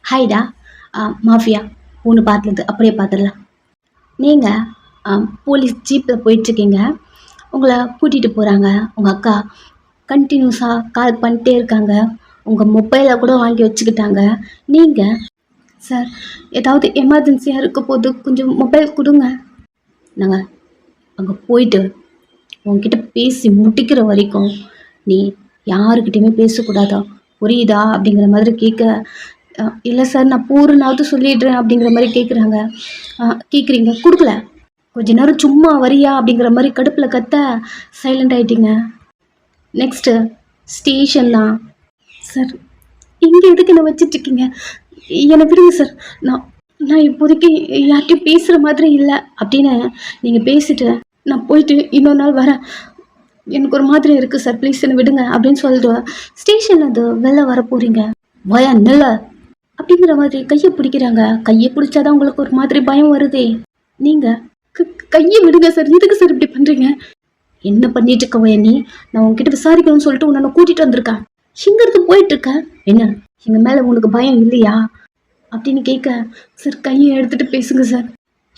ஹாய்டா. Mafia ஒன்று பார்த்தது அப்படியே பார்த்துடலாம். நீங்கள் போலீஸ் ஜீப்பில் போயிட்டுருக்கீங்க. உங்களை கூட்டிகிட்டு போகிறாங்க. உங்கள் அக்கா கண்டினியூஸாக கால் பண்ணிட்டே இருக்காங்க. உங்கள் மொபைலை கூட வாங்கி வச்சுக்கிட்டாங்க. நீங்கள் சார் ஏதாவது எமர்ஜென்சியாக இருக்க போது கொஞ்சம் மொபைல் கொடுங்க. நாங்கள் அங்கே போயிட்டு உங்ககிட்ட பேசி முடிக்கிற வரைக்கும் நீ யாருக்கிட்டையுமே பேசக்கூடாதா, புரியுதா அப்படிங்கிற மாதிரி கேட்க. இல்லை சார் நான் பூர்ணாவது சொல்லிடுறேன் அப்படிங்கிற மாதிரி கேட்குறீங்க. கொடுக்கல. கொஞ்ச நேரம் சும்மா வரியா அப்படிங்கிற மாதிரி கடுப்பில் கத்த சைலண்ட் ஆகிட்டீங்க. நெக்ஸ்ட்டு ஸ்டேஷன் தான். சார் இங்கே எதுக்கு என்ன வச்சிட்ருக்கீங்க? என்னை விடுங்க சார். நான் இப்போதைக்கு யார்கிட்டையும் பேசுகிற மாதிரி இல்லை அப்படின்னு நீங்கள் பேசிட்டு நான் போயிட்டு இன்னொரு நாள் வரேன். எனக்கு ஒரு மாதிரி இருக்குது சார், ப்ளீஸ் என்னை விடுங்க அப்படின்னு சொல்லிட்டு ஸ்டேஷனில் அது வெளில வர போகிறீங்க. பயா நில்ல அப்படிங்கிற மாதிரி கையை பிடிக்கிறாங்க. கையை பிடிச்சாதான் உங்களுக்கு ஒரு மாதிரி பயம் வருதே. நீங்கள் கையை விடுங்க சார். எதுக்கு சார் இப்படி பண்ணுறீங்க? என்ன பண்ணிட்டு இருக்க வயா நீ? நான் உங்ககிட்ட விசாரிக்கணும்னு சொல்லிட்டு உன்னை கூட்டிகிட்டு வந்திருக்கேன். இங்கேருந்து போயிட்டுருக்க. என்ன எங்கள் மேலே உனக்கு பயம் இல்லையா அப்படின்னு கேட்க, சார் கையை எடுத்துகிட்டு பேசுங்க சார்.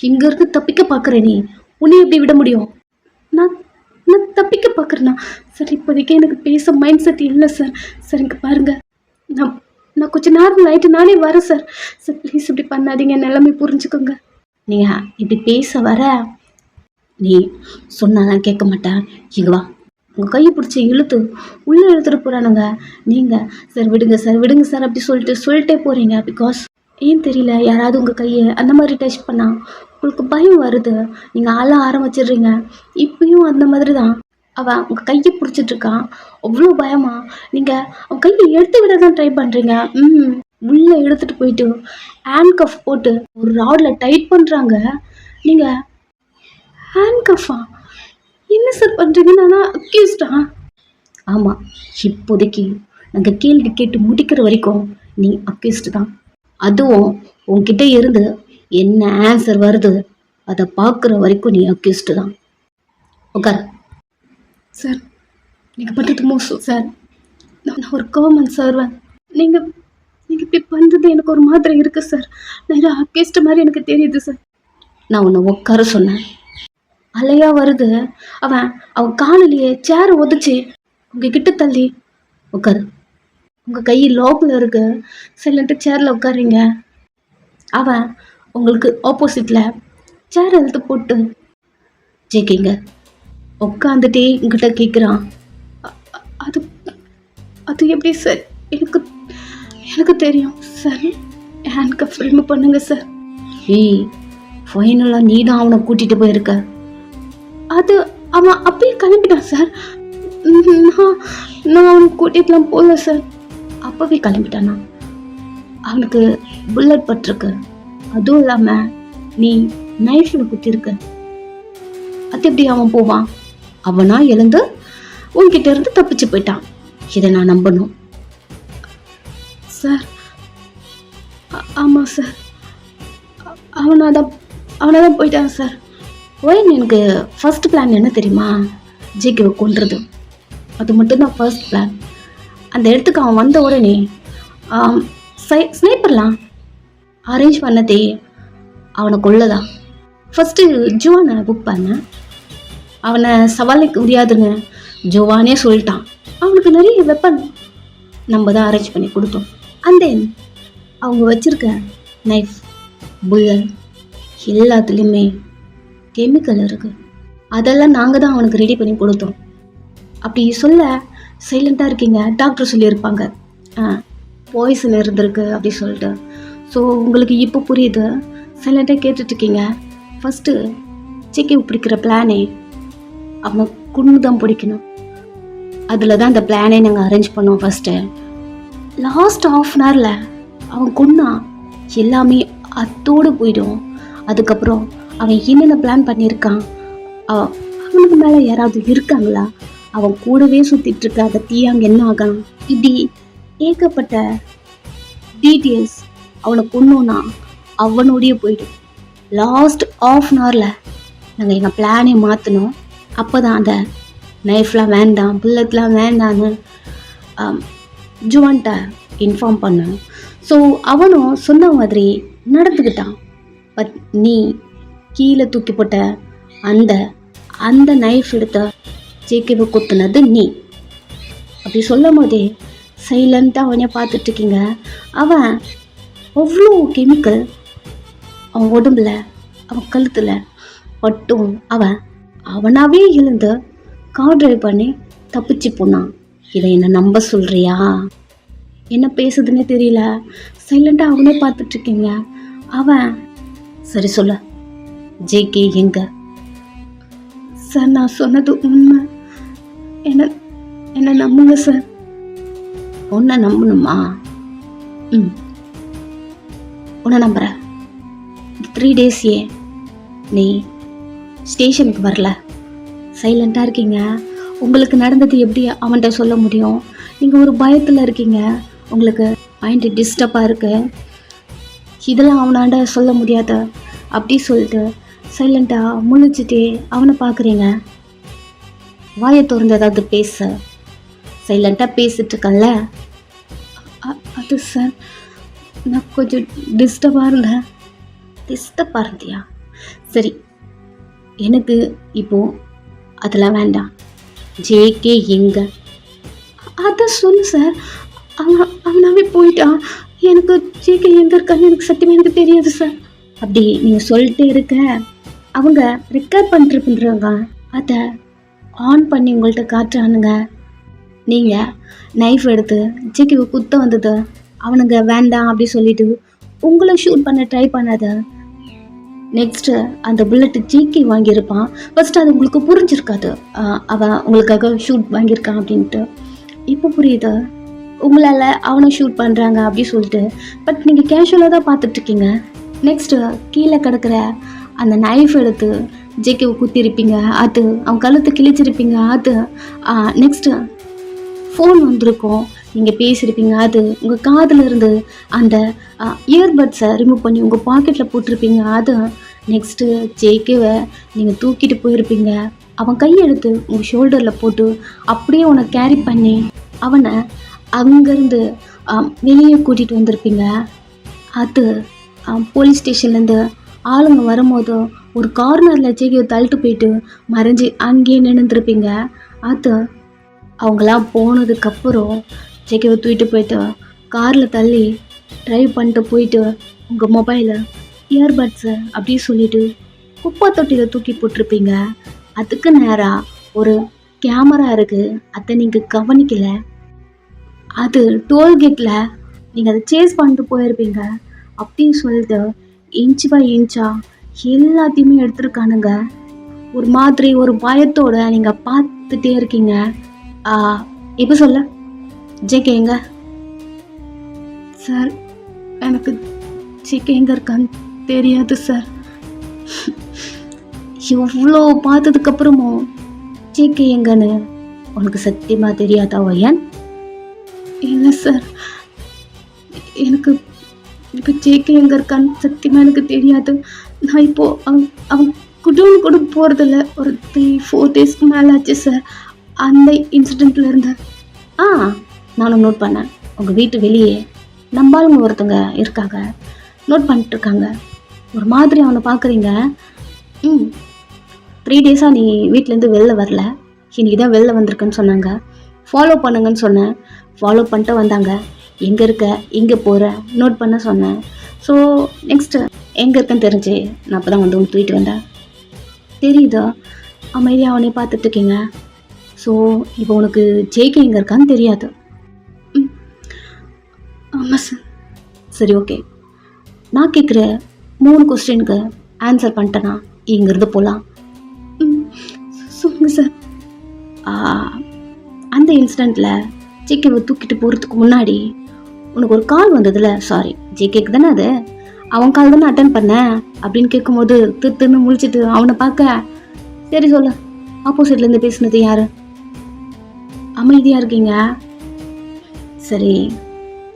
இங்கேருந்து தப்பிக்க பார்க்குறேன். நீ உன்னை எப்படி விட முடியும்? நான் தப்பிக்க பார்க்குறேன்னா சார் இப்போதைக்கு எனக்கு பேச மைண்ட் செட் இல்லை சார். சார் இங்கே பாருங்கள், நான் கொஞ்சம் நேரம் ஆகிட்டு நானே வரேன் சார். சார் ப்ளீஸ் இப்படி பண்ணாதீங்க, நிலைமை புரிஞ்சுக்கோங்க. நீங்கள் இப்படி பேச வர நீ சொன்னாலாம் கேட்க மாட்டேன். இங்கே வா. உங்கள் கையை பிடிச்சி இழுத்து உள்ளே இழுத்துட்டு போகிறானுங்க. நீங்கள் சார் விடுங்க சார் விடுங்க சார் அப்படி சொல்லிட்டே போகிறீங்க. பிகாஸ் ஏன் தெரியல, யாராவது உங்கள் கையை அந்த மாதிரி டச் பண்ணால் உங்களுக்கு பயம் வருது. நீங்கள் ஆள ஆரம்பிச்சிடுறீங்க. இப்பயும் அந்த மாதிரி தான். அவன் உங்கள் கையை பிடிச்சிட்ருக்கான். அவ்வளோ பயமா நீங்கள் அவன் கையை எடுத்து விட தான் ட்ரை பண்ணுறீங்க. உள்ளே எடுத்துகிட்டு போயிட்டு ஹேண்ட் கஃப் போட்டு ஒரு ராடில் டைட் பண்ணுறாங்க. நீங்கள் ஹேண்ட் கஃபா என்ன சார் பண்ணுறீங்க? நானா அக்யூஸ்டா? ஆமாம், இப்போதைக்கு நாங்கள் கேள்வி கேட்டு முடிக்கிற வரைக்கும் நீ அக்யூஸ்டு தான். அதுவும் உன்கிட்ட இருந்து என்ன ஆன்சர் வருது அதை பார்க்குற வரைக்கும் நீ அக்யூஸ்டு தான். உட்கார். சார் நீங்கள் பண்ணுறது மோசம் சார். நான் ஒரு கவர்மெண்ட் சர்வன். நீங்கள் இப்படி பண்ணுறது எனக்கு ஒரு மாதிரி இருக்குது சார். நான் இதை அக்யூஸ்டு மாதிரி எனக்கு தெரியுது சார். நான் உன்னை உட்கார சொன்னேன். அலையாக வருது. அவன் காலிலேயே சேரை ஒதிச்சு உங்ககிட்ட தள்ளி உட்காரு. உங்கள் கை லாக்கில் இருக்கு. சைலண்ட்டு சேரில் உட்காருங்க. அவன் உங்களுக்கு ஆப்போசிட்டில் சேர் எழுத்து போட்டு ஜெயிக்கிங்க உட்காந்துட்டே எங்கிட்ட கேட்குறான். அது அது எப்படி சார்? எனக்கு தெரியும் சார். ஹேண்ட் கப் ரிமூவ் பண்ணுங்க சார். ஏய், ஃபைனலாக நீ தான் அவனை கூட்டிகிட்டு போயிருக்க. அது அவன் அப்படியே கிளம்பிட்டான் சார். நான் அவனை கூட்டிகிட்டுலாம் போகல சார். அப்போவே கிளம்பிட்டானா? அவனுக்கு புல்லட் பட்டிருக்கு. அதுவும் இல்லாமல் நீ நைஃபில் குத்திருக்க. அது எப்படி அவன் போவான்? அவனா எழுந்து உன்கிட்ட இருந்து தப்பிச்சு போயிட்டான். இதை நான் நம்பணும் சார். ஆமாம் சார், அவனாதான் போயிட்டான் சார். ஒயின் எனக்கு ஃபர்ஸ்ட் பிளான் என்ன தெரியுமா? ஜிகேவை கொன்றது. அது மட்டும்தான் ஃபர்ஸ்ட் பிளான். அந்த இடத்துக்கு அவன் வந்த உடனே ஸ்னைப்பர்லாம் அரேஞ்ச் பண்ணதே அவனை கொள்ளதான். ஃபஸ்ட்டு ஜுவானை புக் பண்ணேன். அவனை சவாலுக்கு முடியாதுன்னு ஜுவானே சொல்லிட்டான். அவனுக்கு நிறைய வெப்பன் நம்ம தான் அரேஞ்ச் பண்ணி கொடுத்தோம். அண்ட் தென் அவங்க வச்சுருக்க நைஃப், புல்லட் எல்லாத்துலேயுமே கெமிக்கல் இருக்குது. அதெல்லாம் நாங்கள் தான் அவனுக்கு ரெடி பண்ணி கொடுத்தோம். அப்படி சொல்ல சைலண்ட்டாக இருக்கீங்க. டாக்டர் சொல்லியிருப்பாங்க பாய்சன் இருந்திருக்கு அப்படி சொல்லிட்டு. ஸோ உங்களுக்கு இப்போ புரியுது. சைலண்ட்டாக கேட்டுட்ருக்கீங்க. ஃபஸ்ட்டு சிக்கன் பிடிக்கிற பிளானே அவனை குண்டு தான் பிடிக்கணும். அதில் தான் அந்த பிளானே நாங்கள் அரேஞ்ச் பண்ணோம். ஃபஸ்ட்டு லாஸ்ட் ½ அன் ஹவரில் அவன் கொன்னா எல்லாமே அத்தோடு போயிடும். அதுக்கப்புறம் அவன் என்னென்ன பிளான் பண்ணியிருக்கான், அவனுக்கு மேலே யாராவது இருக்காங்களா, அவன் கூடவே சுற்றிட்டுருக்க அதை தீயாங்க என்ன ஆகலாம், இப்படி ஏகப்பட்ட டீட்டெயில்ஸ் அவனை கொன்னோன்னா அவனோடைய போயிடும். லாஸ்ட் ½ அன் ஹவரில் நாங்கள் எங்கள் பிளானே மாற்றினோம். அப்போ தான் அந்த நைஃப்லாம் வேண்டாம், புல்லட்லாம் வேண்டான்னு ஜுவான்ட்ட இன்ஃபார்ம் பண்ணோம். ஸோ அவனும் சொன்ன மாதிரி நடந்துக்கிட்டான். பட் நீ கீழே தூக்கி போட்ட அந்த அந்த நைஃப் எடுத்த ஜேகேவை குத்துனது நீ. அப்படி சொல்லும் போதே சைலண்ட்டாக அவனே பார்த்துட்ருக்கீங்க. அவன் அவ்வளோ கெமிக்கல் அவன் உடம்புல அவன் கழுத்தில் பட்டும் அவனாவே எழுந்து கார் டிரைவ் பண்ணி தப்பிச்சு போனான். இதை என்ன நம்ப சொல்கிறியா? என்ன பேசுதுன்னே தெரியல. சைலண்ட்டாக அவனே பார்த்துட்ருக்கீங்க. அவன் சரி சொல்ல, ஜேகே எங்க? சார் நான் சொன்னது உண்மை, என்ன நம்புங்க சார். உன்னை நம்பணுமா? உன்னை நம்புகிறேன். 3 days நீ ஸ்டேஷனுக்கு வரல, சைலண்ட்டாக இருக்கீங்க. உங்களுக்கு நடந்தது எப்படி அவன்கிட்ட சொல்ல முடியும்? நீங்கள் ஒரு பயத்தில் இருக்கீங்க, உங்களுக்கு மைண்டு டிஸ்டர்பாக இருக்குது, இதெல்லாம் அவனாண்ட சொல்ல முடியாத அப்படி சொல்லிட்டு சைலண்ட்டாக முழிச்சிட்டே அவனை பார்க்குறீங்க. வாயை திறந்து ஏதாவது பேச. சைலண்ட்டாக பேசிட்டு இருக்கல. அது சார் நான் கொஞ்சம் டிஸ்டர்பாக இருந்தேன். டிஸ்டர்பாக இருந்தியா? சரி, எனக்கு இப்போது அதெல்லாம் வேண்டாம். ஜேகே எங்க? அதை சொல்லு சார். அவனாவே போயிட்டான். எனக்கு ஜேகே எங்கே இருக்கான்னு எனக்கு சத்தியமாக எனக்கு தெரியாது சார். அப்படி நீங்கள் சொல்லிட்டே இருக்க அவங்க ரெக்கார்ட் பண்ணுறவங்க அதை ஆன் பண்ணி உங்கள்கிட்ட காட்டுறானுங்க. நீங்கள் நைஃப் எடுத்து ஜேகேவை குத்த வந்தது அவனுங்க வேண்டாம் அப்படி சொல்லிட்டு உங்களை ஷூட் பண்ண ட்ரை பண்ணாத. நெக்ஸ்ட்டு அந்த புல்லட்டு ஜேகே வாங்கியிருப்பான். ஃபஸ்ட்டு அது உங்களுக்கு புரிஞ்சிருக்காது, அவன் உங்களுக்காக ஷூட் வாங்கியிருக்கான் அப்படின்ட்டு. இப்போ புரியுது உங்களால் அவனை ஷூட் பண்ணுறாங்க அப்படி சொல்லிட்டு. பட் நீங்கள் கேஷுவலாக தான் பார்த்துட்ருக்கீங்க. நெக்ஸ்ட்டு கீழே கிடக்கிற அந்த நைஃப் எடுத்து ஜேகேவை குத்திருப்பீங்க, அது அவன் கழுத்து கிழிச்சிருப்பீங்க, அது நெக்ஸ்ட்டு ஃபோன் வந்திருக்கும், நீங்கள் பேசியிருப்பீங்க, அது உங்கள் காதில் இருந்து அந்த இயர்பட்ஸை ரிமூவ் பண்ணி உங்கள் பாக்கெட்டில் போட்டிருப்பீங்க, அது நெக்ஸ்ட்டு ஜேகேவை நீங்கள் தூக்கிட்டு போயிருப்பீங்க, அவன் கையெடுத்து உங்கள் ஷோல்டரில் போட்டு அப்படியே உன்னை கேரி பண்ணி அவனை அங்கேருந்து வெளியே கூட்டிகிட்டு வந்திருப்பீங்க. அது போலீஸ் ஸ்டேஷன்லேருந்து ஆளுங்க வரும்போது ஒரு கார்னரில் ஜேகேவை தள்ளிட்டு போயிட்டு மறைஞ்சி அங்கேயே நின்றுருப்பீங்க. அது அவங்களாம் போனதுக்கப்புறம் ஜேகேவை தூக்கிட்டு போயிட்டு காரில் தள்ளி ட்ரைவ் பண்ணிட்டு போயிட்டு உங்கள் மொபைலு இயர்பட்ஸு அப்படி சொல்லிவிட்டு குப்பை தொட்டியில் தூக்கி போட்டிருப்பீங்க. அதுக்கு நேராக ஒரு கேமரா இருக்குது, அதை நீங்கள் கவனிக்கலை. அது டோல்கேட்டில் நீங்கள் அதை சேஸ் பண்ணிட்டு போயிருப்பீங்க. அப்படின்னு சொல்லிட்டு இன்ச் பை இன்ச்சாக எல்லாத்தையுமே எடுத்துருக்கானுங்க. ஒரு மாதிரி ஒரு பயத்தோட நீங்கள் பார்த்துட்டே இருக்கீங்க. இப்போ சொல்ல, ஜேகே எங்க? சார் எனக்கு ஜேகே எங்கே இருக்கான்னு தெரியாது சார். இவ்வளோ பார்த்ததுக்கப்புறமும் ஜேகே எங்கன்னு உனக்கு சத்தியமாக தெரியாதா ஒய்யன்? இல்லை சார், எனக்கு ஜேகே எங்கே இருக்கான்னு சத்தியமாக எனக்கு தெரியாது. நான் இப்போது அவன் குடோன்னு கூட போகிறதில்ல. ஒரு 3-4 daysக்கு மேலே ஆச்சு சார் அந்த இன்சிடெண்ட்லேருந்து. நானும் நோட் பண்ணேன். உங்கள் வீட்டு வெளியே நம்பாளுங்க ஒருத்தங்க இருக்காங்க, நோட் பண்ணிட்டுருக்காங்க. ஒரு மாதிரி அவனை பார்க்குறீங்க. 3 days நீ வீட்டிலேருந்து வெளில வரல, இன்னைக்கு தான் வெளில வந்திருக்குன்னு சொன்னாங்க. ஃபாலோ பண்ணுங்கன்னு சொன்னேன், ஃபாலோ பண்ணிட்டு வந்தாங்க. எங்கே இருக்க, எங்கே போகிற நோட் பண்ண சொன்னேன். ஸோ நெக்ஸ்ட்டு எங்கே இருக்கேன்னு தெரிஞ்சு நான் அப்போ தான் வந்து உங்க தூக்கிட்டு வந்தேன். தெரியுதா? அமைதியாக அவனே பார்த்துட்ருக்கீங்க. ஸோ இப்போ உனக்கு ஜேகே எங்கே இருக்கான்னு தெரியாது. ஆமாம் சார். சரி, ஓகே. நான் கேட்குற 3 கொஸ்டினுக்கு ஆன்சர் பண்ணிட்டேன்னா இங்கேருந்து போகலாம். சொல்லுங்கள் சார். அந்த இன்சிடெண்ட்டில் ஜேகேவை தூக்கிட்டு போகிறதுக்கு முன்னாடி உனக்கு ஒரு கால் வந்ததுல, சாரி ஜேகேக்கு தானே அது, அவன் கால் தானே அட்டன் பண்ணேன் அப்படின்னு கேட்கும்போது திருன்னு முழிச்சிட்டு அவனை பார்க்க, சரி சொல்லு, ஆப்போசிட்லேருந்து பேசுனது யார்? அமைதியாக இருக்கீங்க. சரி,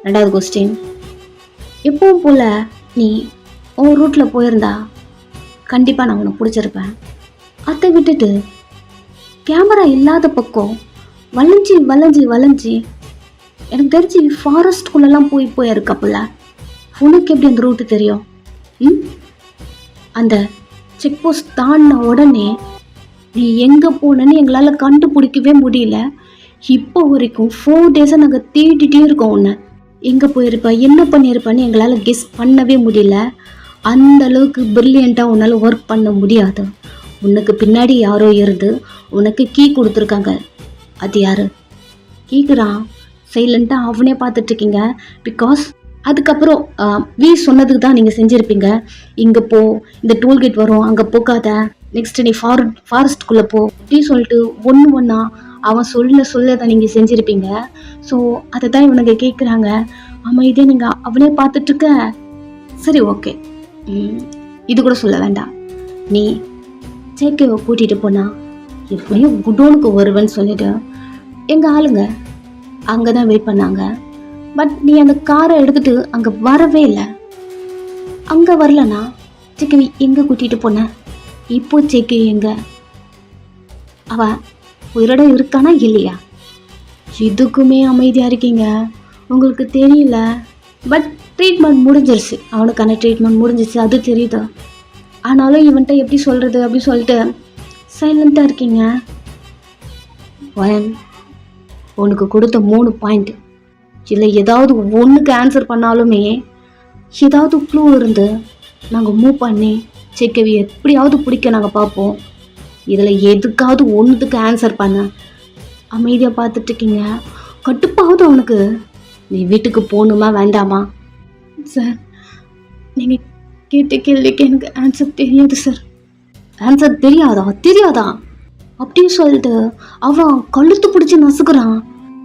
2வது கொஸ்டின். எப்பவும் போல் நீ உன் ரூட்டில் போயிருந்தா கண்டிப்பாக நான் உன்னை பிடிச்சிருப்பேன். அதை விட்டுட்டு கேமரா இல்லாத பக்கம் வளைஞ்சி எனக்கு தெரிஞ்சு ஃபாரஸ்ட்குள்ளெல்லாம் போயிருக்கப்பல உனக்கு எப்படி அந்த ரூட்டு தெரியும்? ம் அந்த செக் போஸ்ட் தாண்டின உடனே நீ எங்கே போனேன்னு எங்களால் கண்டுபிடிக்கவே முடியல. இப்போ வரைக்கும் 4 டேஸாக நாங்கள் தேடிட்டே இருக்கோம் உன்னை. எங்கே போயிருப்ப, என்ன பண்ணியிருப்பான்னு எங்களால் கெஸ் பண்ணவே முடியல. அந்த அளவுக்கு பிரில்லியண்ட்டாக உன்னால் ஒர்க் பண்ண முடியாது. உனக்கு பின்னாடி யாரோ இருந்து உனக்கு கீ கொடுத்துருக்காங்க. அது யாரு? கேட்குறான். சைலண்ட்டாக அவனே பார்த்துட்ருக்கீங்க. பிகாஸ் அதுக்கப்புறம் வீ சொன்னதுக்கு தான் நீங்கள் செஞ்சுருப்பீங்க. இங்கே போ, இந்த டோல்கேட் வரும், அங்கே போகாத, நெக்ஸ்ட் நீ ஃபாரஸ்ட்குள்ளே போ அப்படின்னு சொல்லிட்டு ஒன்றா அவன் சொல்ல தான் நீங்கள் செஞ்சுருப்பீங்க. ஸோ அதை தான் இவனுங்க கேட்குறாங்க. ஆமாம், இதே நீங்கள் அவனே பார்த்துட்ருக்க. சரி, ஓகே, இது கூட சொல்ல வேண்டாம். நீ ஜேகேவை கூட்டிகிட்டு போனா எப்படியும் குடோனுக்கு வருவேன்னு சொல்லிட்டு எங்கள் ஆளுங்க அங்கே தான் வெயிட் பண்ணாங்க. பட் நீ அந்த காரை எடுத்துகிட்டு அங்கே வரவே இல்லை. அங்கே வரலனா ஜேகேவை எங்கே கூட்டிகிட்டு போன? இப்போ ஜேகே எங்கே? அவன் உயிரோட இருக்கானா இல்லையா? இதுக்குமே அமைதியாக இருக்கீங்க. உங்களுக்கு தெரியல. பட் ட்ரீட்மெண்ட் முடிஞ்சிருச்சு, அவனுக்கான ட்ரீட்மெண்ட் முடிஞ்சிச்சு, அது தெரியுது. ஆனாலும் இவன்கிட்ட எப்படி சொல்கிறது அப்படின்னு சொல்லிட்டு சைலண்ட்டாக இருக்கீங்க. வயன், உனக்கு கொடுத்த 3 பாயிண்ட் இதில் ஏதாவது ஒன்றுக்கு ஆன்சர் பண்ணாலுமே ஏதாவது க்ளூ இருந்து நாங்கள் மூவ் பண்ணி ஜேகேவை எப்படியாவது பிடிக்க நாங்கள் பார்ப்போம். இதில் எதுக்காவது ஒன்றுத்துக்கு ஆன்சர் பண்ண அமைதியாக பார்த்துட்ருக்கீங்க. கட்டுப்பாவது அவனுக்கு. நீ வீட்டுக்கு போகணுமா வேண்டாமா? சார், நீங்கள் கேட்ட கேள்விக்கு எனக்கு ஆன்சர் தெரியாது சார். ஆன்சர் தெரியாதா அப்படின்னு சொல்லிட்டு அவன் கழுத்து பிடிச்சி நசுக்கிறான்.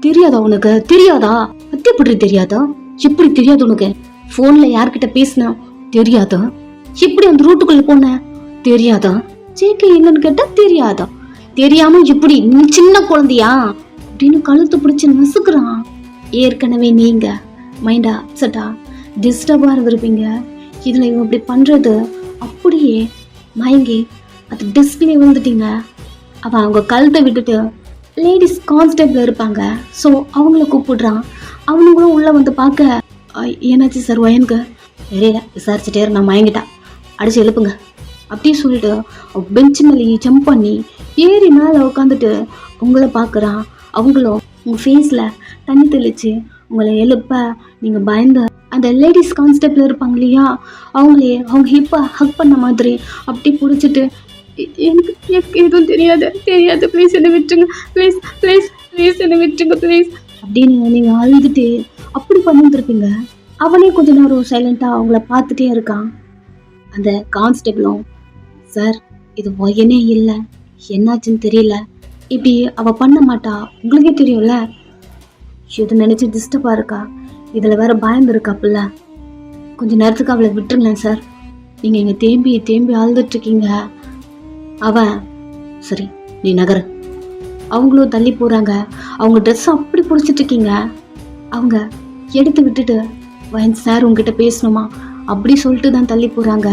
தெரியாதா உனக்கு? தெரியாதா? அது எப்படி தெரியாதா? எப்படி தெரியாது உனக்கு? ஃபோனில் யார்கிட்ட பேசினா தெரியாதா? எப்படி அந்த ரூட்டுக்குள்ளே போன தெரியாதா? ஜேகே எங்கன்னு கேட்டால் தெரியாதா? தெரியாம இப்படி நீ சின்ன குழந்தையா அப்படின்னு கழுத்து பிடிச்சி நசுக்கிறான். ஏற்கனவே நீங்கள் மைண்டா அப்செட்டா டிஸ்டர்பாக இருந்திருப்பீங்க. இதில் இவன் இப்படி பண்ணுறது அப்படியே மயங்கி அது டெஸ்க்லேயே விழுந்துட்டீங்க. அவன் அவங்க கழுத்தை விட்டுட்டு லேடிஸ் கான்ஸ்டபிள் இருப்பாங்க, ஸோ அவங்கள கூப்பிடுறான். அவனுங்களும் உள்ளே வந்து பார்க்க, என்னாச்சு சார் வயனுக்கு? தெரியல, விசாரிச்சுட்டே நான் மயங்கிட்டான், அடிச்சு எழுப்புங்க அப்படின்னு சொல்லிட்டு பெஞ்சு மேலேயே ஜம்ப் பண்ணி ஏறி மேலே உட்காந்துட்டு உங்களை பார்க்குறான். அவங்களும் உங்கள் ஃபேஸில் தண்ணி தெளித்து உங்களை எழுப்ப நீங்கள் பயந்து அந்த லேடிஸ் கான்ஸ்டபிள் இருப்பாங்க இல்லையா, அவங்க ஹிப்பை ஹக் பண்ண மாதிரி அப்படி பிடிச்சிட்டு, எனக்கு எதுவும் தெரியாது ப்ளீஸ் என்னை விட்டுருங்க, ப்ளீஸ் என்னை விட்டுருங்க ப்ளீஸ் அப்படின்னு நீங்கள் அழுதுட்டு அப்படி பண்ணிட்டுருப்பீங்க. அவனே கொஞ்ச நேரம் சைலண்ட்டாக அவங்கள பார்த்துட்டே இருக்கான். அந்த கான்ஸ்டபிளும், சார் இது ஒயனே இல்லை, என்னாச்சுன்னு தெரியல, இப்படி அவள் பண்ண மாட்டா, உங்களுக்கே தெரியும்ல, இது நினச்சி டிஸ்டர்பாக இருக்கா, இதில் வேற பயந்து இருக்காப்புல, கொஞ்ச நேரத்துக்கு அவளை விட்டுருங்களேன் சார், நீங்கள் இங்கே தேம்பி அழுதுட்ருக்கீங்க. அவன், சரி நீ நகரு. அவங்களும் தள்ளி போகிறாங்க. அவங்க ட்ரெஸ்ஸை அப்படி பிடிச்சிட்ருக்கீங்க. அவங்க எடுத்து விட்டுட்டு, வயன் சார் உங்ககிட்ட பேசணுமா அப்படி சொல்லிட்டு தான் தள்ளி போகிறாங்க.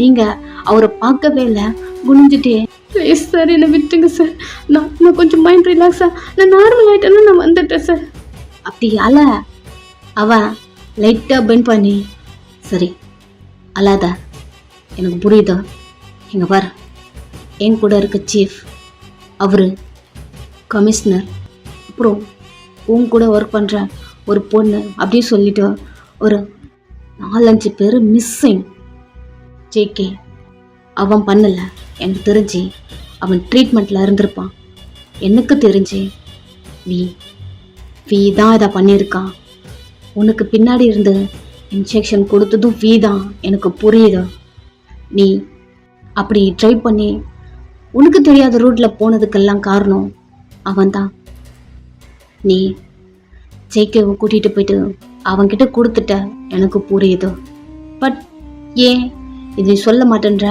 நீங்கள் அவரை பார்க்கவே இல்லை, குனிஞ்சிட்டே, ப்ளீஸ் சார் என்னை விட்டுங்க சார், நான் கொஞ்சம் மைண்ட் ரிலாக்ஸாக நான் நார்மல் ஆகிட்டேன்னு நான் வந்துட்டேன் சார் அப்படி அல. அவன் லைட்டாக பெண்ட் பண்ணி, சரி அல்லாத, எனக்கு புரியுதா, இங்கே பார், என் கூட இருக்க சீஃப், அவர் கமிஷனர், அப்புறம் உன் கூட ஒர்க் பண்ணுற ஒரு பொண்ணு அப்படின்னு சொல்லிட்டு ஒரு 4-5 பேர் மிஸ்ஸிங். ஜேகே அவன் பண்ணலை, எனக்கு தெரிஞ்சு அவன் ட்ரீட்மெண்ட்டில் இருந்திருப்பான். எனக்கு தெரிஞ்சு வி தான் இதை பண்ணியிருக்கான். உனக்கு பின்னாடி இருந்து இன்ஜெக்ஷன் கொடுத்ததும் வி தான், எனக்கு புரியுது. நீ அப்படி ட்ரை பண்ணி உனக்கு தெரியாத ரூட்டில் போனதுக்கெல்லாம் காரணம் அவன் தான். நீ ஜேகேவை கூட்டிகிட்டு போயிட்டு அவன்கிட்ட கொடுத்துட்ட, எனக்கு புரியுது. பட் ஏன் இது நீ சொல்ல மாட்டேன்ற,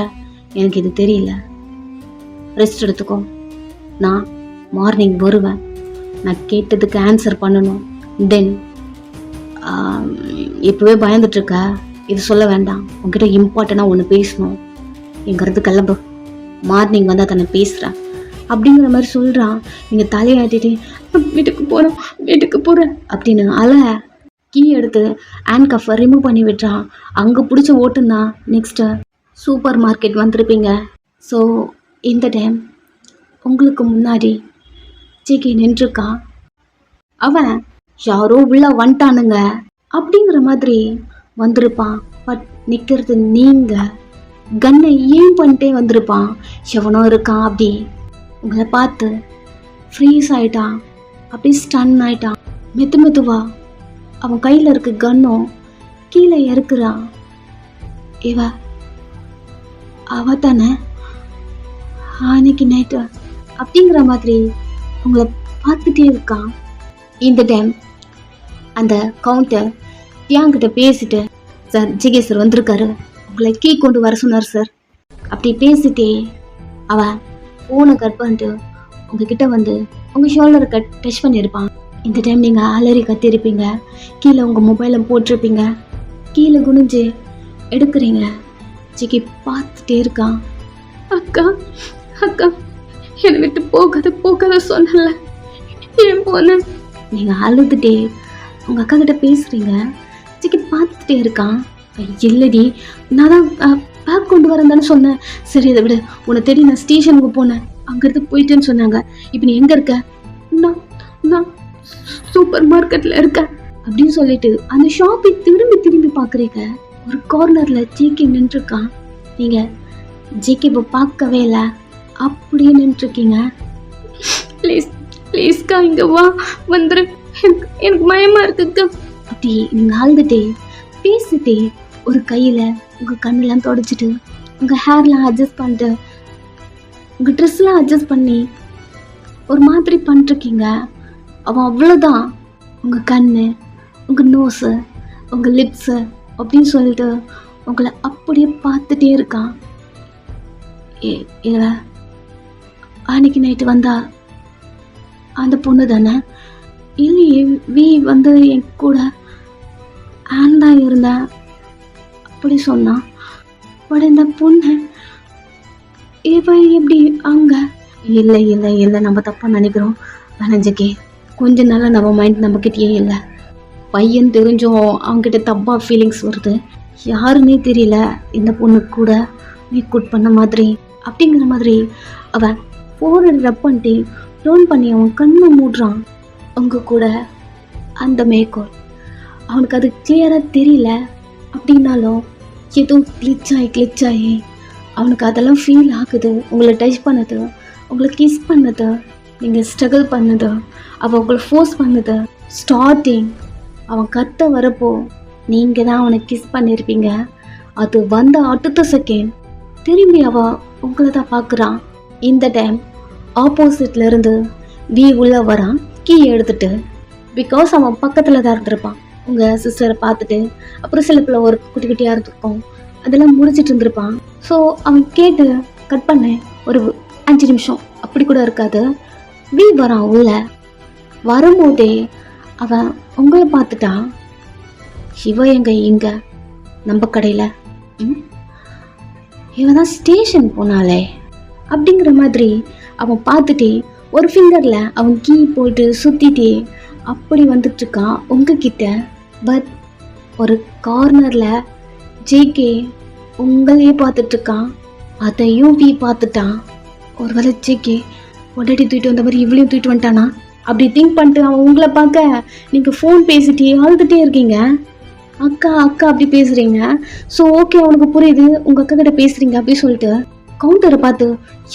எனக்கு இது தெரியல. ரெஸ்ட் எடுத்துக்கோ, நான் மார்னிங் வருவேன், நான் கேட்டதுக்கு ஆன்சர் பண்ணணும். தென் இப்போவே பயந்துட்டுருக்க, இது சொல்ல வேண்டாம், உங்ககிட்ட இம்பார்ட்டண்ட்டாக ஒன்று பேசணும், எங்கிறது கிளம்பு, மார்னிங் வந்து அதை நான் பேசுகிறேன் அப்படிங்கிற மாதிரி சொல்கிறான். நீங்கள் தலையாட்டிட்டு வீட்டுக்கு போகிறேன் அப்படின்னு அல. கீ எடுத்து ஹேண்ட் கஃபை ரிமூவ் பண்ணி விட்டுறான். அங்கே பிடிச்சி ஓட்டுனா நெக்ஸ்ட்டு சூப்பர் மார்க்கெட் வந்திருப்பீங்க. ஸோ இந்த டைம் உங்களுக்கு முன்னாடி ஜேகே நின்றுருக்கான். அவன் யாரோ உள்ள வந்துட்டானுங்க அப்படிங்கிற மாதிரி வந்திருப்பான். பட் நிற்கிறது நீங்கள் கன்னை ஏம் பண்ணிட்டே வந்திருப்பான். எவனோ இருக்கான் அப்படி உங்களை பார்த்து ஃப்ரீஸ் ஆயிட்டான். அப்படி ஸ்டன் ஆயிட்டான். மெதுவா அவன் கையில் இருக்க கன்னும் கீழே இறக்குறான். அவ தானே அன்னைக்கு நைட்டு அப்படிங்கிற மாதிரி உங்களை பார்த்துட்டே இருக்கான். இந்த டைம் அந்த கவுண்டர் தியாங்கிட்ட பேசிட்டு, சார் ஜிகே சார் வந்திருக்காரு, உங்களை கீ கொண்டு வர சொன்னார் சார் அப்படி பேசிட்டே அவன் ஃபோனை கட் பண்ணிட்டு உங்ககிட்ட வந்து உங்கள் ஷோல்டரை டச் பண்ணியிருப்பான். இந்த டைம் நீங்கள் அலறி கத்திருப்பீங்க. கீழே உங்கள் மொபைலை போட்டிருப்பீங்க. கீழே குனிஞ்சு எடுக்கிறீங்க. ஜிகே பார்த்துட்டே இருக்கான். அக்கா அக்கா என்னை விட்டு போகாத சொன்னல என் பொண்ணு. நீங்கள் அழுதுட்டே உங்கள் அக்கா கிட்ட பேசுகிறீங்க. ஜிகே பார்த்துட்டே இருக்கான். இல்லடி நான் தான் பேக் கொண்டு வரேன் சொன்னேன். சரி அதை விட உன்னை தேடி நான் ஸ்டேஷனுக்கு போனேன், அங்கேருந்து போயிட்டேன்னு சொன்னாங்க. இப்போ நீ எங்கே இருக்க? நான் சூப்பர் மார்க்கெட்டில் இருக்கேன் அப்படின்னு சொல்லிட்டு அந்த ஷாப்பை திரும்பி பார்க்குறீங்க. ஒரு கார்னரில் ஜேகே நின்றுருக்கான். நீங்கள் ஜேகே இப்போ பார்க்கவே இல்லை, அப்படியே நின்றுருக்கீங்க. ப்ளீஸ்க்கா இங்கே வா, வந்துரு, எனக்கு பயமாக இருக்குக்கா அப்படி நீங்கள் ஆழ்ந்துட்டே பேசிட்டே ஒரு கையில் உங்கள் கண்ணெல்லாம் தொடச்சிட்டு உங்கள் ஹேர்லாம் அட்ஜஸ்ட் பண்ணிட்டு உங்கள் ட்ரெஸ்லாம் அட்ஜஸ்ட் பண்ணி ஒரு மாதிரி பண்ணிருக்கீங்க. அவன் அவ்வளோதான் உங்கள் கண்ணு, உங்கள் நோஸு, உங்கள் லிப்ஸு அப்படின்னு சொல்லிட்டு உங்களை அப்படியே பார்த்துட்டே இருக்கான். அன்னைக்கு நைட்டு வந்தா அந்த பொண்ணு தானே? இல்லையே, வி வந்து என் கூட ஆன் தான் இருந்தேன் அப்படி சொன்னான். பட் இந்த பொண்ணு எப்படி அங்க? இல்லை நம்ம தப்பாக நினைக்கிறோம். வனஞ்சக்கே கொஞ்ச நாளாக நம்ம மைண்ட் நம்மக்கிட்டே இல்லை. பையன் தெரிஞ்சும் அவங்ககிட்ட தப்பாக ஃபீலிங்ஸ் வருது. யாருன்னே தெரியல இந்த பொண்ணு கூட மீட் பண்ண மாதிரி அப்படிங்கிற மாதிரி அவன் ஃபோனை ரப் பண்ணிட்டு லோன் பண்ணி அவன் கண்ணை மூடுறான். அவங்க கூட அந்த மேற்கோள் அவனுக்கு அது கிளியராக தெரியல. அப்படின்னாலும் ஏதோ கிளிச் ஆகி அவனுக்கு அதெல்லாம் ஃபீல் ஆகுது. உங்களை டச் பண்ணது, உங்களை கிஸ் பண்ணது, நீங்கள் ஸ்ட்ரகிள் பண்ணது, அவன் உங்களை ஃபோர்ஸ் பண்ணது. ஸ்டார்டிங் அவன் கத்த வரப்போ நீங்கள் தான் அவனை கிஸ் பண்ணியிருப்பீங்க. அது வந்த அடுத்த செகண்ட் திரும்பி அவன் உங்களை தான் பார்க்குறான். இந்த டைம் ஆப்போசிட்லேருந்து வி உள்ள வரான் கீ எடுத்துட்டு. பிகாஸ் அவன் பக்கத்தில் தான் இருந்திருப்பான். உங்கள் சிஸ்டரை பார்த்துட்டு அப்புறம் சில பிள்ளை ஒரு குட்டியாக இருந்திருக்கும், அதெல்லாம் முடிச்சிட்டு இருந்திருப்பான். ஸோ அவன் கேட்டு கட் பண்ண ஒரு 5 நிமிஷம் அப்படி கூட இருக்காது. வி வரான். உள்ள வரும்போதே அவன் உங்களை பார்த்துட்டான். இவ இங்க நம்ம கடையில் இவன் தான் ஸ்டேஷன் போனாலே அப்படிங்கிற மாதிரி அவன் பார்த்துட்டே ஒரு ஃபிங்கரில் அவன் கீ போயிட்டு சுற்றிட்டே அப்படி வந்துட்டுருக்கான் உங்ககிட்ட. பட் ஒரு கார்னரில் ஜேகே உங்களையே பார்த்துட்ருக்கான். அதையும் வி பார்த்துட்டான். ஒரு வேளை ஜேகே ஒட்டாட்டி தூக்கிட்டு வந்த மாதிரி இவ்வளையும் தூக்கிட்டு வந்துட்டானா அப்படி திங்க் பண்ணிட்டு அவன் உங்களை பார்க்க நீங்கள் ஃபோன் பேசிட்டே அழுதுகிட்டே இருக்கீங்க. அக்கா அப்படி பேசுகிறீங்க. ஸோ ஓகே அவனுக்கு புரியுது உங்கள் அக்கா கிட்ட பேசுகிறீங்க அப்படி சொல்லிட்டு கவுண்டரை பார்த்து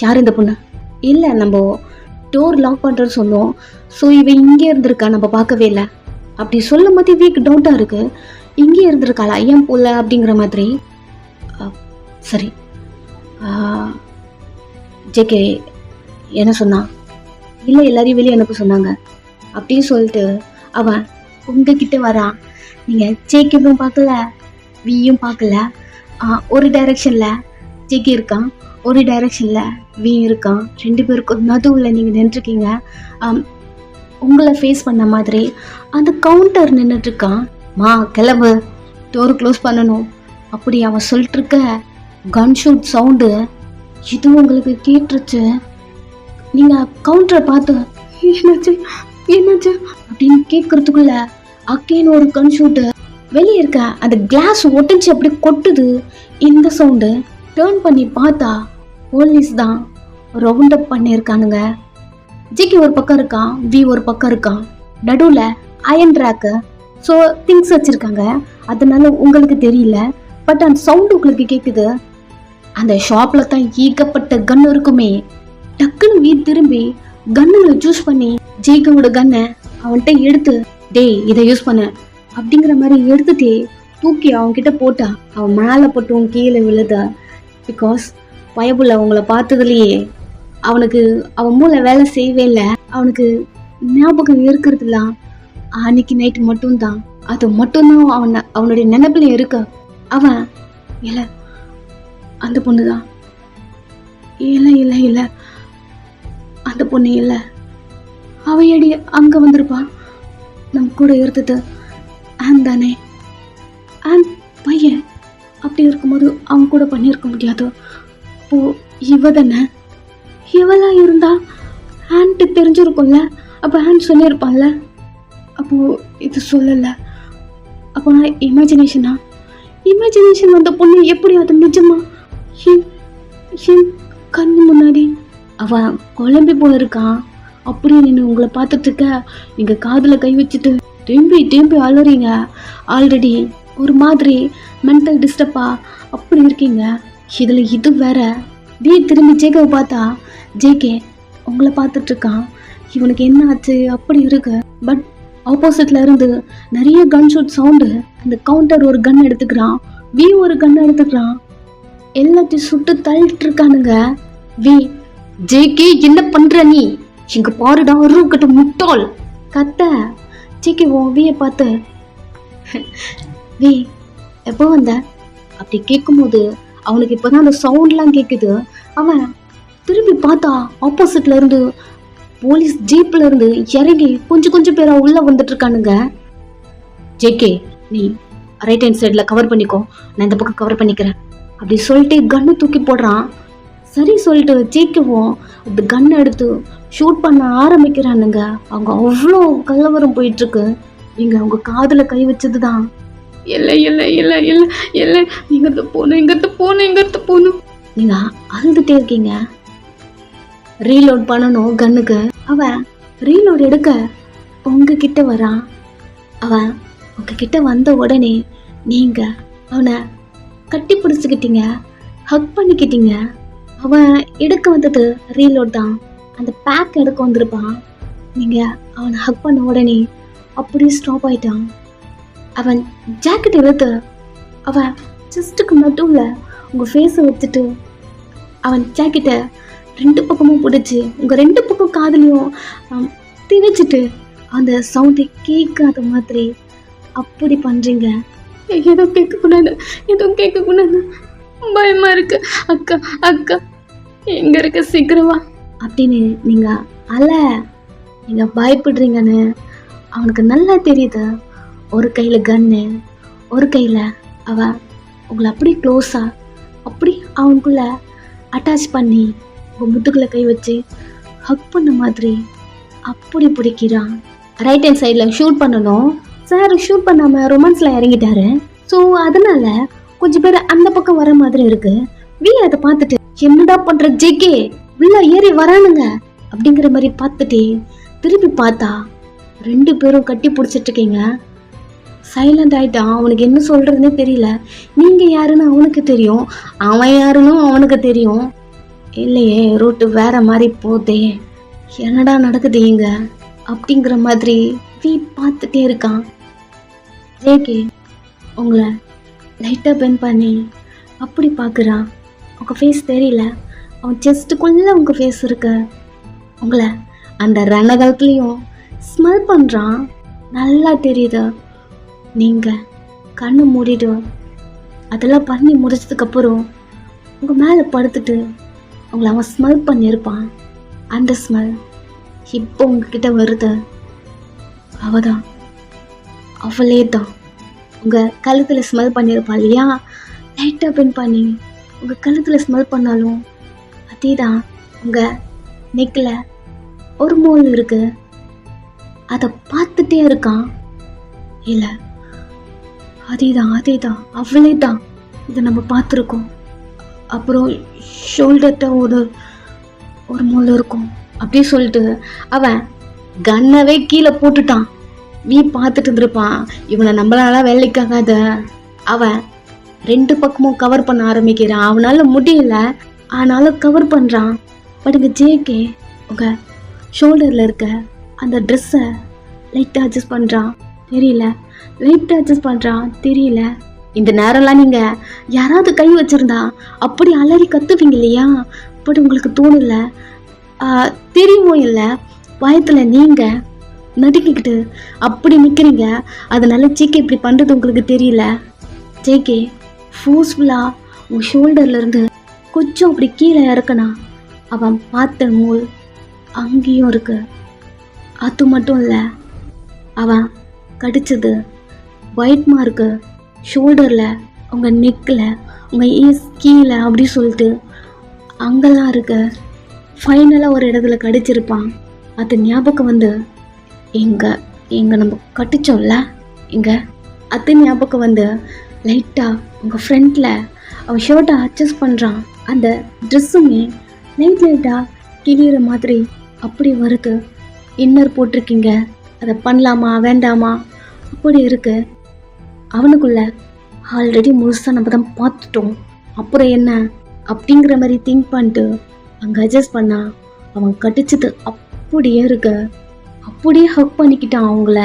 யார் இந்த பொண்ணு? இல்லை நம்ம டோர் லாக் பண்ணுறேன்னு சொன்னோம். ஸோ இவன் இங்கே இருந்திருக்கா, நம்ம பார்க்கவே இல்லை அப்படி சொல்லும் போது வீக் டவுட்டாக இருக்குது. இங்கே இருந்திருக்காளா ஏன் போல அப்படிங்கிற மாதிரி. சரி ஜேகே என்ன சொன்னான்? இல்லை எல்லாரையும் வெளியே அனுப்ப சொன்னாங்க அப்படின்னு சொல்லிட்டு அவன் உங்ககிட்ட வரான். நீங்கள் ஜேகேவும் பார்க்கல வியும் பார்க்கல. ஒரு டைரெக்ஷனில் ஜேகே இருக்கான், ஒரு டைரெக்ஷனில் வி இருக்கான். 2 பேருக்கும் நடுவில் நீங்கள் நின்றுருக்கீங்க. உங்களை ஃபேஸ் பண்ண மாதிரி அந்த கவுண்டர் நின்றுட்டுருக்கான். மா கிளம்பு, டோர் க்ளோஸ் பண்ணணும் அப்படி அவன் சொல்லிட்டுருக்க. கன் ஷூட் சவுண்டு இது உங்களுக்கு கேட்டுருச்சு. நீங்கள் கவுண்டரை பார்த்து என்னாச்சு அப்படின்னு கேட்குறதுக்குள்ள அக்கேன்னு ஒரு கன் ஷூட்டு வெளியே இருக்க அந்த கிளாஸ் ஒட்டிச்சு அப்படி கொட்டுது. இந்த சவுண்டு டேர்ன் பண்ணி பார்த்தா போலீஸ் தான் ரவுண்ட் அப் பண்ணியிருக்கானுங்க. ஜிகி ஒரு பக்கம் இருக்கான், வி ஒரு பக்கம் இருக்கான். நடுவுல அயன் ரேக்கு ஸோ திங்ஸ் வச்சிருக்காங்க. அதனால உங்களுக்கு தெரியல, பட் அந்த சவுண்டு உங்களுக்கு கேட்குது. அந்த ஷாப்ல தான் ஏகப்பட்ட கன் இருக்குமே. டக்குன்னு வி திரும்பி கன்னுங்களை சூஸ் பண்ணி ஜேகோட கன்னை அவன்கிட்ட எடுத்து, டேய் இதை யூஸ் பண்ண அப்படிங்கிற மாதிரி எடுத்துட்டே தூக்கி அவன்கிட்ட போட்டா. அவன் மேலே போட்டும் கீழே விழுதா. பிகாஸ் பயபுள்ள அவங்கள பார்த்ததுலயே அவனுக்கு அவன் மூளை வேலை செய்யவே இல்லை. அவனுக்கு ஞாபகம் இருக்கிறதுலாம் அன்னைக்கு நைட்டு மட்டும்தான். அது மட்டும்தான் அவனுடைய நினைப்புல இருக்க. அவன் இல்லை அந்த பொண்ணு தான், இல்லை இல்லை இல்லை அந்த பொண்ணு இல்லை, அவையடி அங்கே வந்திருப்பான் நம்ம கூட இருந்தது ஆன் தானே, ஆன் பையன். அப்படி இருக்கும்போது அவன் கூட பண்ணியிருக்க முடியாது. அப்போ இவ தானே, இவளா இருந்தா ஆன்ட்டு தெரிஞ்சிருக்கும்ல. அப்போ ஆன் சொல்லியிருப்பான்ல. அப்போ இது சொல்லலை. அப்போ நான் இமேஜினேஷன் வந்த பொண்ணு எப்படி அது நிஜமா என் கண்ணு முன்னாடி அவன் குழம்பி போயிருக்கான். அப்படியே நின்று உங்களை பார்த்துட்டு இருக்க, நீங்க காதுல கை வச்சுட்டு திரும்பி அழுறீங்க. ஆல்ரெடி ஒரு மாதிரி மென்டல் டிஸ்டர்பா அப்படி இருக்கீங்க. இதுல இது வேற. திரும்பி ஜேகேவை பார்த்தா ஜேகே உங்களை பார்த்துட்டு இருக்கான். இவனுக்கு என்ன ஆச்சு அப்படி இருக்கு. பட் ஆப்போசிட்ல இருந்து நிறைய கன் ஷூட் சவுண்டு. அந்த கவுண்டர் ஒரு கன் எடுத்துக்கிறான், வி ஒரு கன் எடுத்துக்கிறான். எல்லாத்தையும் சுட்டு தள்ளிட்டு இருக்கானுங்க. ஜேகே என்ன பண்ற நீ? இங்க பாருடா கட்டு முட்டாள் கத்த. ஜேகே விய பார்த்து, வி எப்போ வந்த அப்படி கேட்கும்போது அவனுக்கு இப்பதான் அந்த சவுண்ட்லாம் கேட்குது. அவன் திரும்பி பார்த்தா ஆப்போசிட்ல இருந்து போலீஸ் ஜீப்ல இருந்து இறங்கி கொஞ்சம் பேரா உள்ள வந்துட்டு இருக்கானுங்க. ஜேகே நீ ரைட் ஹேண்ட் சைட்ல கவர் பண்ணிக்கோ, நான் இந்த பக்கம் கவர் பண்ணிக்கிறேன் அப்படி சொல்லிட்டு கன்னு தூக்கி போடுறான். சரி சொல்லிட்டு ஜேகேவும் அந்த கன் எடுத்து ஷூட் பண்ண ஆரம்பிக்கிறானுங்க. அவங்க அவ்வளோ கலவரம் போயிட்டு இருக்கு. நீங்க அவங்க காதுல கை வச்சதுதான். இல்லை இங்கத்து போகணும். நீங்க அழுதுட்டே இருக்கீங்க. ரீலோட் பண்ணணும் கன்னுக்கு. அவன் ரீலோட் எடுக்க உங்ககிட்ட வரான். அவன் உங்ககிட்ட வந்த உடனே நீங்க அவனை கட்டி பிடிச்சிக்கிட்டீங்க, ஹக் பண்ணிக்கிட்டீங்க. அவன் எடுக்க வந்தது ரீலோட் தான், அந்த பேக் எடுக்க வந்திருப்பான். நீங்க அவனை ஹக் பண்ண உடனே அப்படியே ஸ்டாப் ஆயிட்டான். அவன் ஜாக்கெட் எடுத்து அவன் செஸ்ட்டுக்கு நடுவில் உங்கள் ஃபேஸை வச்சுட்டு அவன் ஜாக்கெட்டை 2 பக்கமும் பிடிச்சி உங்கள் 2 பக்கம் காதுலையும் திணிச்சிட்டு அந்த சவுண்டை கேட்காத மாதிரி அப்படி பண்ணுறீங்க. எதுவும் கேட்கக்கூடாது, பயமாக இருக்கு அக்கா எங்கே இருக்க சீக்கிரமா அப்படின்னு நீங்கள் பயப்படுறீங்கன்னு அவனுக்கு நல்லா தெரியுது. ஒரு கையில் கன்னு, ஒரு கையில் அவன் உங்களை அப்படி க்ளோஸாக அப்படி அவனுக்குள்ள அட்டாச் பண்ணி உங்கள் முதுகில் கை வச்சு ஹக் பண்ண மாதிரி அப்படி பிடிக்கிறான். ரைட் ஹேண்ட் சைடில் ஷூட் பண்ணணும். சார் ஷூட் பண்ணாமல் ரொமான்ஸில் இறங்கிட்டாரு. ஸோ அதனால கொஞ்சம் பேர் அந்த பக்கம் வர மாதிரி இருக்கு. அதை பார்த்துட்டு என்னடா பண்ணுற ஜேகே உள்ள ஏறி வரானுங்க அப்படிங்கிற மாதிரி பார்த்துட்டு திருப்பி பார்த்தா 2 பேரும் கட்டி பிடிச்சிட்டு இருக்கீங்க. சைலண்ட் ஆயிட்டான். அவனுக்கு என்ன சொல்றதுன்னே தெரியல. நீங்க யாருன்னு அவனுக்கு தெரியும், அவன் யாருன்னு அவனுக்கு தெரியும். இல்லையே ரூட்டு வேற மாதிரி போதே, என்னடா நடக்குது இங்க அப்படிங்கிற மாதிரி பார்த்துட்டே இருக்கான். ஜேகே உங்களை லைட்டா பென் பண்ணி அப்படி பார்க்குறான். உங்க ஃபேஸ் தெரியல, அவன் செஸ்ட்டுக்குள்ள உங்க ஃபேஸ் இருக்கு. உங்களை அந்த ரணகாலத்துலேயும் ஸ்மெல் பண்ணுறான், நல்லா தெரியுது. நீங்கள் கண்ணு மூடிட்டு அதெல்லாம் பண்ணி முடிச்சதுக்கப்புறம் உங்கள் மேலே படுத்துட்டு உங்களை அவன் ஸ்மெல் பண்ணியிருப்பான். அந்த ஸ்மெல் இப்போ உங்ககிட்ட வருது. அவதான், அவளே தான் உங்கள் கழுத்தில் ஸ்மெல் பண்ணியிருப்பாள் இல்லையா? லைட்டாக பென் பண்ணி உங்கள் கழுத்தில் ஸ்மெல் பண்ணாலும் அதே தான். உங்கள் நெக்கில் ஒரு மோல் இருக்கு, அதை பார்த்துட்டே இருக்கான். இல்லை, அதேதான் அவளே தான். இதை நம்ம பார்த்துருக்கோம். அப்புறம் ஷோல்டர்கிட்ட ஒரு ஒரு முள் இருக்கும் அப்படி சொல்லிட்டு அவன் கன்னவே கீழே போட்டுட்டான். நீ பார்த்துட்டு இருந்திருப்பான். இவனை நம்மளால வேலைக்காகாத. அவன் 2 பக்கமும் கவர் பண்ண ஆரம்பிக்கிறான். அவனால முடியல, ஆனாலும் கவர் பண்ணுறான். பட் இங்கே ஜேகே உங்கள் ஷோல்டரில் இருக்க அந்த ட்ரெஸ்ஸை லைட்டாக அட்ஜஸ்ட் பண்ணுறான். தெரியல. இந்த நேரம்லாம் நீங்கள் யாராவது கை வச்சுருந்தா அப்படி அலறி கத்துவீங்க இல்லையா? பட் உங்களுக்கு தோணல, தெரியுமோ இல்லை, பயத்தில் நீங்கள் நடுக்கிக்கிட்டு அப்படி நிற்கிறீங்க. அதனால ஜேகே இப்படி பண்ணுறது உங்களுக்கு தெரியல. ஜேகே ஃபோர்ஸ்ஃபுல்லாக உங்கள் ஷோல்டர்லேருந்து கொஞ்சம் அப்படி கீழே இறக்கணும். அவன் பார்த்த நூல் அங்கேயும் இருக்கு. அது மட்டும் இல்லை, அவன் கடிச்சது ஒயிட் மார்க்கு ஷோல்டரில், உங்கள் நெக்கில், உங்கள் ஈஸ் கீழே அப்படி சொல்லிட்டு அங்கெல்லாம் இருக்கு. ஃபைனலாக ஒரு இடத்துல கடிச்சிருப்பான். அது ஞாபகம் வந்து எங்கே நம்ம கட்டிச்சோம்ல, அது ஞாபகம் வந்து லைட்டாக உங்கள் ஃப்ரண்ட்டில் அவன் ஷர்ட்டை அட்ஜஸ்ட் பண்ணுறான். அந்த ட்ரெஸ்ஸுமே லைட்டாக கிளியிற மாதிரி அப்படி வருது. இன்னர் போட்டிருக்கீங்க, அதை பண்ணலாமா வேண்டாமா அப்படி இருக்கு. அவனுக்குள்ள ஆல்ரெடி முழுசாக நம்ம தான் பார்த்துட்டோம், அப்புறம் என்ன அப்படிங்கிற மாதிரி திங்க் பண்ணிட்டு அங்கே அட்ஜஸ்ட் பண்ணா அவன் கடிச்சது அப்படியே இருக்கு. அப்படியே ஹக் பண்ணிக்கிட்டான் அவங்கள.